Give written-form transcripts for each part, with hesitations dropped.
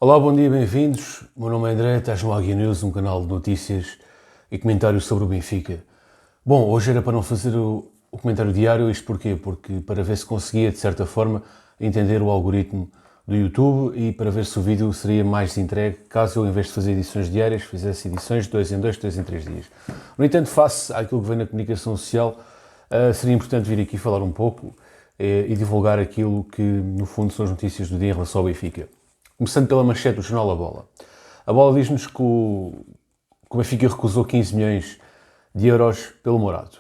Olá, bom dia, bem-vindos. O meu nome é André, estás no Águia News, um canal de notícias e comentários sobre o Benfica. Bom, hoje era para não fazer o comentário diário, isto porquê? Porque para ver se conseguia, de certa forma, entender o algoritmo do YouTube e para ver se o vídeo seria mais entregue caso eu, em vez de fazer edições diárias, fizesse edições de 2 em 2, 3 em 3 dias. No entanto, face àquilo que vem na comunicação social, seria importante vir aqui falar um pouco e divulgar aquilo que, no fundo, são as notícias do dia em relação ao Benfica. Começando pela manchete do jornal A Bola. A Bola diz-nos que o Benfica recusou 15 milhões de euros pelo Morato.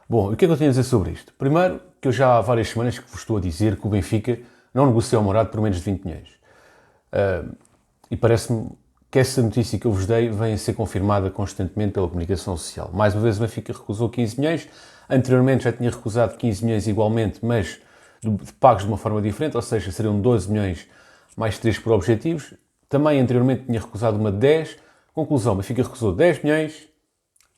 Bom, o que é que eu tenho a dizer sobre isto? Primeiro, que eu já há várias semanas que vos estou a dizer que o Benfica não negocia o Morato por menos de 20 milhões. E parece-me que essa notícia que eu vos dei vem a ser confirmada constantemente pela comunicação social. Mais uma vez o Benfica recusou 15 milhões, anteriormente já tinha recusado 15 milhões igualmente, mas pagos de uma forma diferente, ou seja, seriam 12 milhões mais 3 por objetivos. Também anteriormente tinha recusado uma de 10. Conclusão, o Benfica recusou 10 milhões,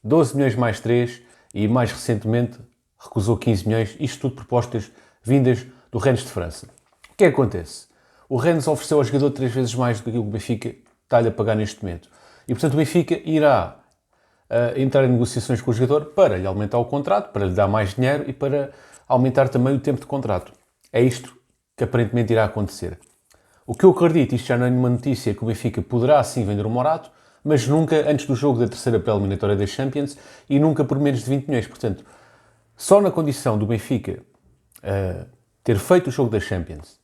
12 milhões mais 3 e mais recentemente recusou 15 milhões. Isto tudo propostas vindas do Rennes de França. O que é que acontece? O Rennes ofereceu ao jogador 3 vezes mais do que aquilo que o Benfica está-lhe a pagar neste momento. E portanto o Benfica irá entrar em negociações com o jogador para lhe aumentar o contrato, para lhe dar mais dinheiro e para aumentar também o tempo de contrato. É isto que aparentemente irá acontecer. O que eu acredito, isto já não é nenhuma notícia, é que o Benfica poderá sim vender o Morato, mas nunca antes do jogo da terceira pré-eliminatória da Champions e nunca por menos de 20 milhões. Portanto, só na condição do Benfica ter feito o jogo da Champions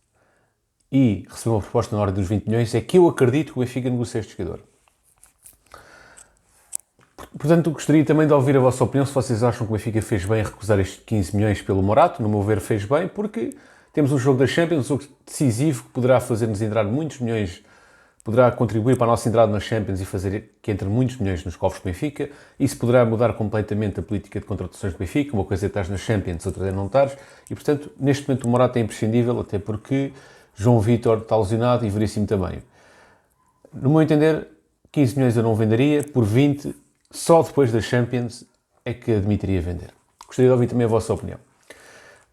e receber uma proposta na ordem dos 20 milhões é que eu acredito que o Benfica negocia este jogador. Portanto, gostaria também de ouvir a vossa opinião, se vocês acham que o Benfica fez bem em recusar estes 15 milhões pelo Morato. No meu ver, fez bem, porque temos um jogo da Champions, um jogo decisivo, que poderá fazer-nos entrar muitos milhões, poderá contribuir para a nossa entrada na Champions e fazer que entre muitos milhões nos cofres do Benfica. Isso poderá mudar completamente a política de contratações do Benfica. Uma coisa é estar nas Champions, outra é não estar. E, portanto, neste momento o Morato é imprescindível, até porque João Vítor está lesionado e Veríssimo também. No meu entender, 15 milhões eu não venderia, por 20, só depois da Champions é que admitiria vender. Gostaria de ouvir também a vossa opinião.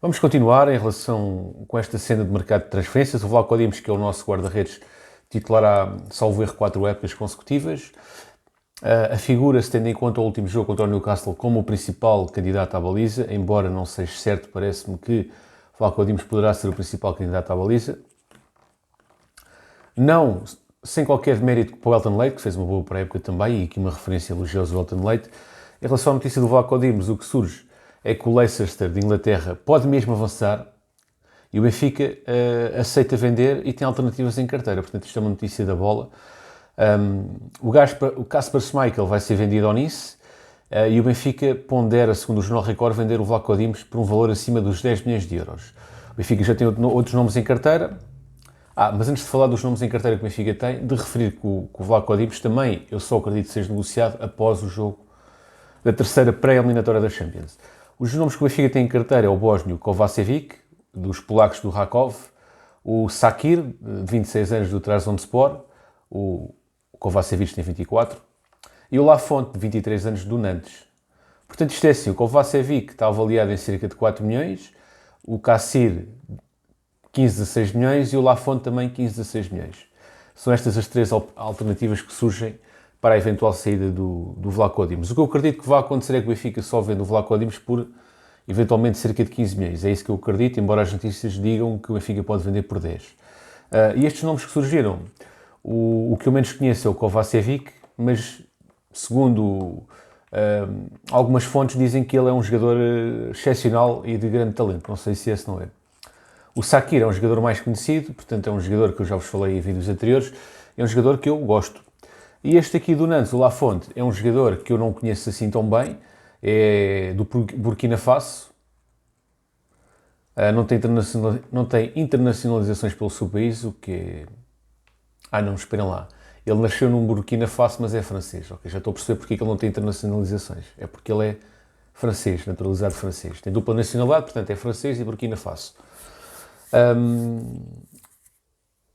Vamos continuar em relação com esta cena de mercado de transferências. O Vlaco Dimos, que é o nosso guarda-redes titular há, salvo erro, 4 épocas consecutivas. Afigura-se, tendo em conta o último jogo contra o Newcastle, como o principal candidato à baliza, embora não seja certo, parece-me que o Vlaco Dimos poderá ser o principal candidato à baliza. Não sem qualquer mérito para o Elton Leite, que fez uma boa pré-época também, e aqui uma referência elogiosa ao Elton Leite. Em relação à notícia do Vlaco Dimos, o que surge é que o Leicester de Inglaterra pode mesmo avançar e o Benfica aceita vender e tem alternativas em carteira. Portanto, isto é uma notícia da Bola. O Kasper Schmeichel vai ser vendido ao Nice e o Benfica pondera, segundo o Jornal Record, vender o Vlaco Dimos por um valor acima dos 10 milhões de euros. O Benfica já tem outros nomes em carteira. Mas antes de falar dos nomes em carteira que o Benfica tem, de referir que o Vlaco Dimos também, eu só acredito que seja negociado após o jogo da terceira pré-eliminatória da Champions. Os nomes que o Benfica tem em carteira é o bósnio Kovacevic, dos polacos do Rakov, o Sakir, de 26 anos, do Trabzonspor, o Kovacevic tem 24, e o Lafont, de 23 anos, do Nantes. Portanto, isto é assim, o Kovacevic está avaliado em cerca de 4 milhões, o Kassir, 15 a 6 milhões, e o Lafont também 15 a 6 milhões. São estas as três alternativas que surgem para a eventual saída do Vlaco Dimos. O que eu acredito que vai acontecer é que o Benfica só vende o Vlaco Dimos por, eventualmente, cerca de 15 milhões. É isso que eu acredito, embora as notícias digam que o Benfica pode vender por 10. E estes nomes que surgiram, o que eu menos conheço é o Kovacevic, mas, segundo algumas fontes, dizem que ele é um jogador excepcional e de grande talento. Não sei se esse não é. O Sakir é um jogador mais conhecido, portanto é um jogador que eu já vos falei em vídeos anteriores, é um jogador que eu gosto. E este aqui do Nantes, o Lafont, é um jogador que eu não conheço assim tão bem, é do Burkina Faso, não tem internacionalizações pelo seu país, o que é... não, esperem lá. Ele nasceu num Burkina Faso, mas é francês. Ok, já estou a perceber porque é que ele não tem internacionalizações. É porque ele é francês, naturalizado francês. Tem dupla nacionalidade, portanto é francês e Burkina Faso.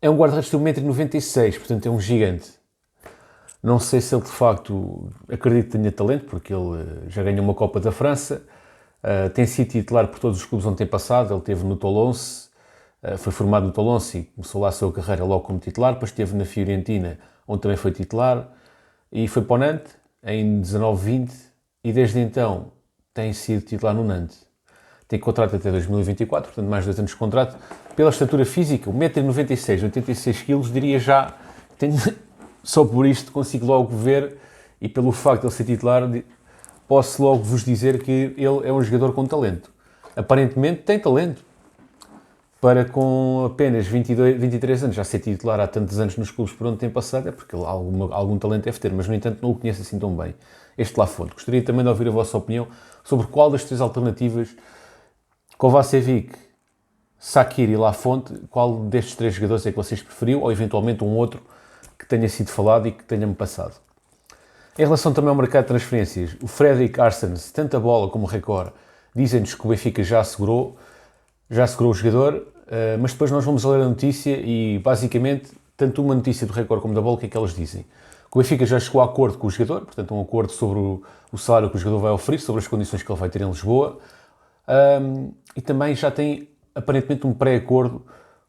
É um guarda-redes de 1,96 m, portanto é um gigante. Não sei se ele de facto, acredito que tenha talento, porque ele já ganhou uma Copa da França, tem sido titular por todos os clubes onde tem passado, ele esteve no Toulouse, Foi formado no Tolonci, começou lá a sua carreira logo como titular, depois esteve na Fiorentina, onde também foi titular, e foi para o Nantes em 19-20 e desde então tem sido titular no Nantes. Tem contrato até 2024, portanto mais 2 anos de contrato. Pela estatura física, 1,96m, 86kg, diria já, só por isto consigo logo ver, e pelo facto de ele ser titular, posso logo vos dizer que ele é um jogador com talento. Aparentemente tem talento, para com apenas 23 anos já ser titular há tantos anos nos clubes por onde tem passado, é porque ele algum talento deve ter, mas no entanto não o conheço assim tão bem. Este Lafont. Gostaria também de ouvir a vossa opinião sobre qual das 3 alternativas, Kovacevic, Shaqiri e Lafont, qual destes 3 jogadores é que vocês preferiu, ou eventualmente um outro que tenha sido falado e que tenha-me passado. Em relação também ao mercado de transferências, o Fredrik Arsens, tanto a Bola como o Record, dizem-nos que o Benfica já assegurou o jogador, mas depois nós vamos ler a notícia e basicamente, tanto uma notícia do Record como da Bola, o que é que elas dizem? Que o Benfica já chegou a acordo com o jogador, portanto um acordo sobre o salário que o jogador vai oferecer, sobre as condições que ele vai ter em Lisboa, e também já tem aparentemente um pré-acordo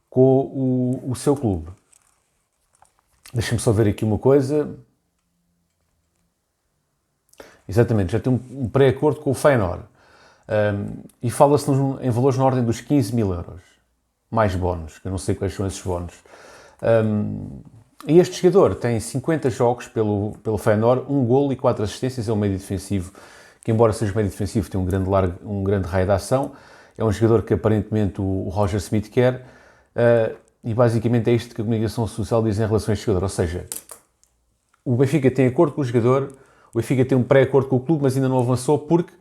com o seu clube. Deixa-me só ver aqui uma coisa. Exatamente, já tem um pré-acordo com o Feyenoord. E fala-se em valores na ordem dos 15 mil euros. Mais bónus, que eu não sei quais são esses bónus. E este jogador tem 50 jogos pelo Feyenoord, 1 golo e 4 assistências, é um médio defensivo, que embora seja médio defensivo tem um grande raio de ação. É um jogador que aparentemente o Roger Smith quer, e basicamente é isto que a comunicação social diz em relação a este jogador. Ou seja, o Benfica tem acordo com o jogador, o Benfica tem um pré-acordo com o clube, mas ainda não avançou porque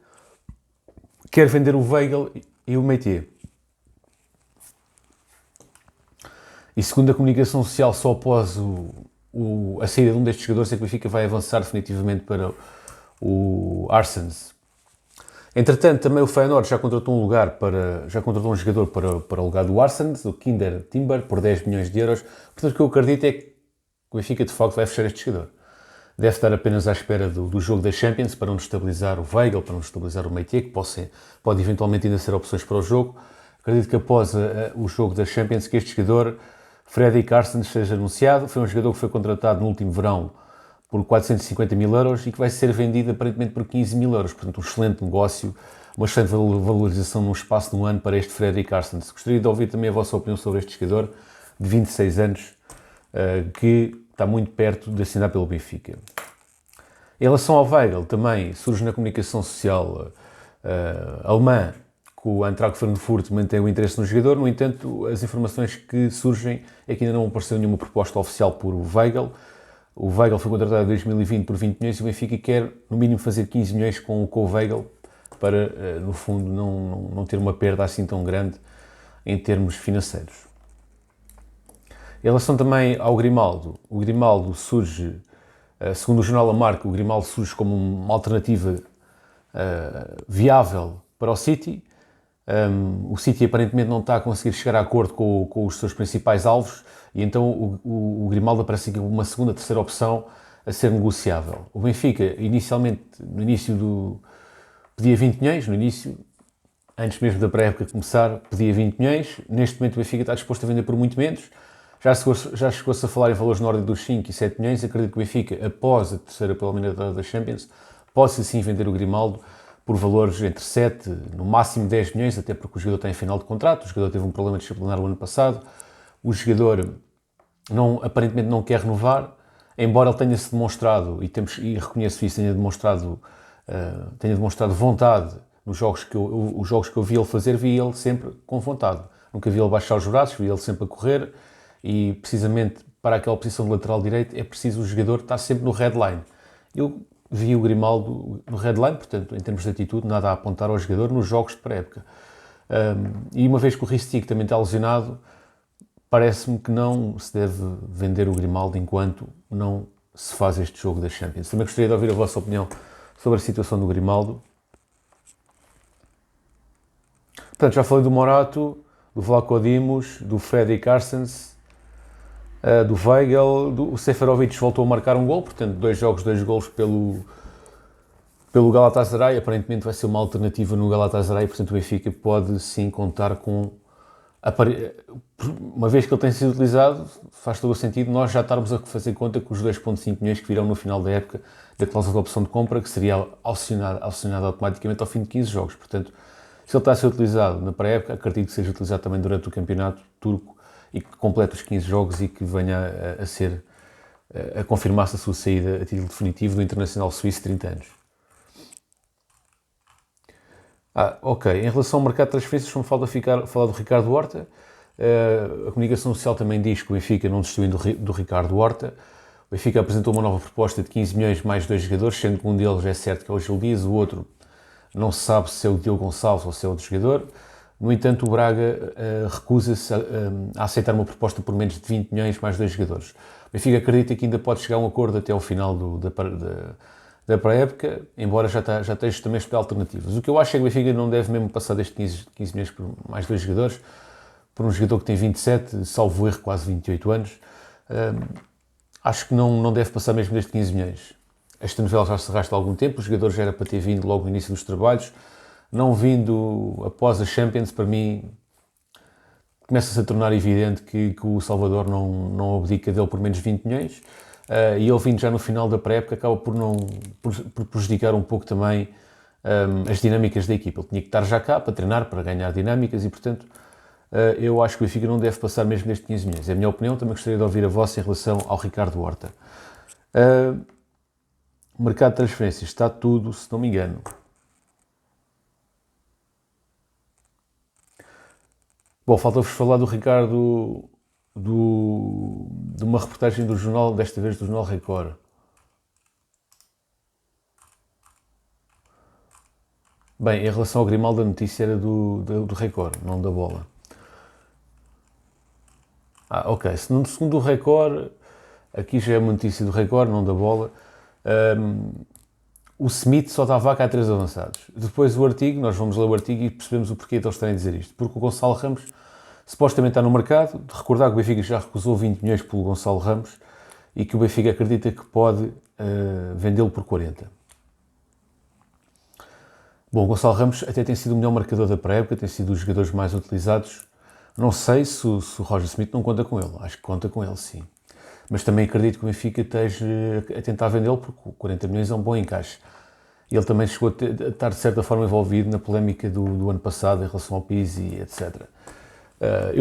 quer vender o Weigl e o Meitier. E segundo a comunicação social, só após a saída de um destes jogadores é que o Benfica vai avançar definitivamente para o Arsens. Entretanto, também o Feyenoord já contratou um jogador para o lugar do Arsens, o Kinder Timber, por 10 milhões de euros. Portanto, o que eu acredito é que o Benfica de facto vai fechar este jogador. Deve estar apenas à espera do jogo da Champions para não destabilizar o Weigl, para não destabilizar o Meitier, que pode eventualmente ainda ser opções para o jogo. Acredito que após o jogo da Champions que este jogador, Fredrik Arsens, seja anunciado. Foi um jogador que foi contratado no último verão por 450 mil euros e que vai ser vendido aparentemente por 15 mil euros. Portanto, um excelente negócio, uma excelente valorização num espaço de um ano para este Fredrik Arsens. Gostaria de ouvir também a vossa opinião sobre este jogador de 26 anos, que está muito perto de assinar pelo Benfica. Em relação ao Weigl, também surge na comunicação social alemã que o Eintracht Frankfurt mantém o interesse no jogador. No entanto, as informações que surgem é que ainda não apareceu nenhuma proposta oficial por Weigl. O Weigl foi contratado em 2020 por 20 milhões e o Benfica quer, no mínimo, fazer 15 milhões com o Weigl para, no fundo, não ter uma perda assim tão grande em termos financeiros. Em relação também ao Grimaldo, o Grimaldo surge, segundo o jornal A Marca, o Grimaldo surge como uma alternativa viável para o City. O City aparentemente não está a conseguir chegar a acordo com os seus principais alvos e então o Grimaldo aparece aqui como uma segunda, terceira opção a ser negociável. O Benfica, inicialmente, no início pedia 20 milhões, antes mesmo da pré-época começar, pedia 20 milhões. Neste momento o Benfica está disposto a vender por muito menos. Já chegou-se a falar em valores na ordem dos 5 e 7 milhões. Acredito que o Benfica, após a terceira pela eliminatória da Champions, possa sim vender o Grimaldo por valores entre 7, no máximo 10 milhões, até porque o jogador está em final de contrato, o jogador teve um problema disciplinar o ano passado, o jogador aparentemente não quer renovar, embora ele tenha-se demonstrado, e reconheço isso, tenha demonstrado vontade nos jogos os jogos que eu vi ele fazer, vi ele sempre com vontade. Nunca vi ele baixar os braços, vi ele sempre a correr, e precisamente para aquela posição de lateral direito é preciso o jogador estar sempre no headline. Eu vi o Grimaldo no headline, portanto, em termos de atitude, nada a apontar ao jogador nos jogos de pré-época. E uma vez que o Ristic também está lesionado, parece-me que não se deve vender o Grimaldo enquanto não se faz este jogo da Champions. Também gostaria de ouvir a vossa opinião sobre a situação do Grimaldo. Portanto, já falei do Morato, do Vlaco Dimos, do Fredrik Arsens, do Weigl, o Seferovic voltou a marcar um gol, portanto 2 jogos, 2 golos pelo Galatasaray. Aparentemente vai ser uma alternativa no Galatasaray, portanto o Benfica pode sim contar com Uma vez que ele tem sido utilizado, faz todo o sentido nós já estarmos a fazer conta com os 2,5 milhões que virão no final da época da cláusula de opção de compra, que seria acionada automaticamente ao fim de 15 jogos. Portanto, se ele está a ser utilizado na pré-época, acredito que seja utilizado também durante o campeonato turco e que complete os 15 jogos e que venha a confirmar-se a sua saída a título definitivo do Internacional Suíço de 30 anos. Ok. Em relação ao mercado de transferências, como falta falar do Ricardo Horta, a comunicação social também diz que o Benfica não desistiu do Ricardo Horta. O Benfica apresentou uma nova proposta de 15 milhões mais 2 jogadores, sendo que um deles é certo que é o Gil Dias, o outro não se sabe se é o Diogo Gonçalves ou se é outro jogador. No entanto, o Braga recusa-se a aceitar uma proposta por menos de 20 milhões mais 2 jogadores. O Benfica acredita que ainda pode chegar a um acordo até ao final da pré-época, embora já esteja também a estudar alternativas. O que eu acho é que o Benfica não deve mesmo passar destes 15 milhões por mais 2 jogadores, por um jogador que tem 27, salvo erro, quase 28 anos. Acho que não deve passar mesmo destes 15 milhões. Esta novela já se arrasta há algum tempo, o jogador já era para ter vindo logo no início dos trabalhos, não vindo após a Champions, para mim, começa-se a tornar evidente que o Salvador não abdica dele por menos 20 milhões, e ele vindo já no final da pré-época acaba por prejudicar um pouco também as dinâmicas da equipa. Ele tinha que estar já cá para treinar, para ganhar dinâmicas e, portanto, eu acho que o Benfica não deve passar mesmo destes 15 milhões. É a minha opinião, também gostaria de ouvir a vossa em relação ao Ricardo Horta. O mercado de transferências está tudo, se não me engano. Bom, falta-vos falar do Ricardo, de uma reportagem do jornal, desta vez do Jornal Record. Bem, em relação ao Grimaldo, a notícia era do Record, não da Bola. Ok. Segundo o Record, aqui já é uma notícia do Record, não da Bola. O Smith só dá vaca a 3 avançados. Depois o artigo, nós vamos ler o artigo e percebemos o porquê de eles estarem a dizer isto. Porque o Gonçalo Ramos supostamente está no mercado. De recordar que o Benfica já recusou 20 milhões pelo Gonçalo Ramos e que o Benfica acredita que pode vendê-lo por 40. Bom, o Gonçalo Ramos até tem sido o melhor marcador da pré-época, tem sido um dos jogadores mais utilizados. Não sei se o Roger Smith não conta com ele. Acho que conta com ele, sim. Mas também acredito que o Benfica esteja a tentar vendê-lo, porque 40 milhões é um bom encaixe. Ele também chegou a estar, de certa forma, envolvido na polémica do ano passado em relação ao Pizzi, etc.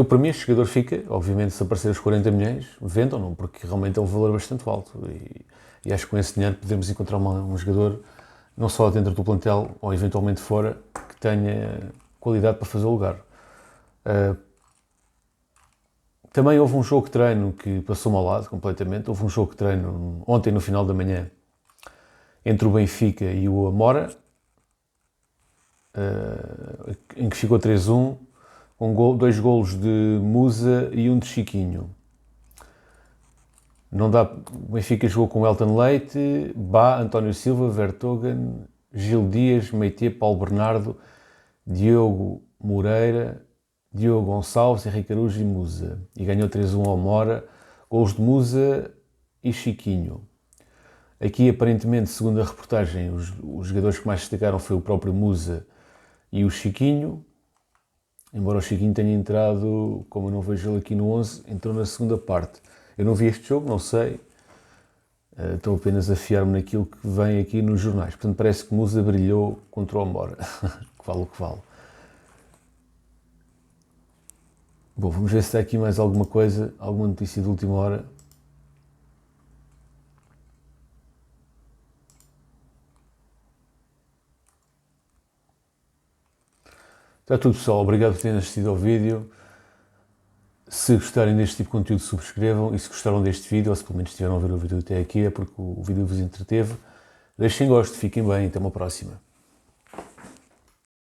Para mim, este jogador fica, obviamente, se aparecer os 40 milhões, vendam-no, porque realmente é um valor bastante alto. E acho que com esse dinheiro podemos encontrar um jogador, não só dentro do plantel, ou eventualmente fora, que tenha qualidade para fazer o lugar. Também houve um jogo de treino que passou-me ao lado completamente. Houve um jogo de treino ontem no final da manhã entre o Benfica e o Amora, em que ficou 3-1, com 2 golos de Musa e um de Chiquinho. O Benfica jogou com Elton Leite, Bá, António Silva, Vertonghen, Gil Dias, Meite, Paulo Bernardo, Diogo Moreira, Diogo Gonçalves, Henrique Araújo e Musa. E ganhou 3-1 ao Mora, golos de Musa e Chiquinho. Aqui, aparentemente, segundo a reportagem, os jogadores que mais destacaram foi o próprio Musa e o Chiquinho. Embora o Chiquinho tenha entrado, como eu não vejo ele aqui no 11, entrou na segunda parte. Eu não vi este jogo, não sei. Estou apenas a fiar-me naquilo que vem aqui nos jornais. Portanto, parece que Musa brilhou contra o Amora. Que vale o que vale. Bom, vamos ver se está aqui mais alguma coisa, alguma notícia de última hora. Está tudo, pessoal. Obrigado por terem assistido ao vídeo. Se gostarem deste tipo de conteúdo, subscrevam. E se gostaram deste vídeo, ou se pelo menos estiveram a ver o vídeo até aqui, é porque o vídeo vos entreteve. Deixem gosto, fiquem bem. Até uma próxima.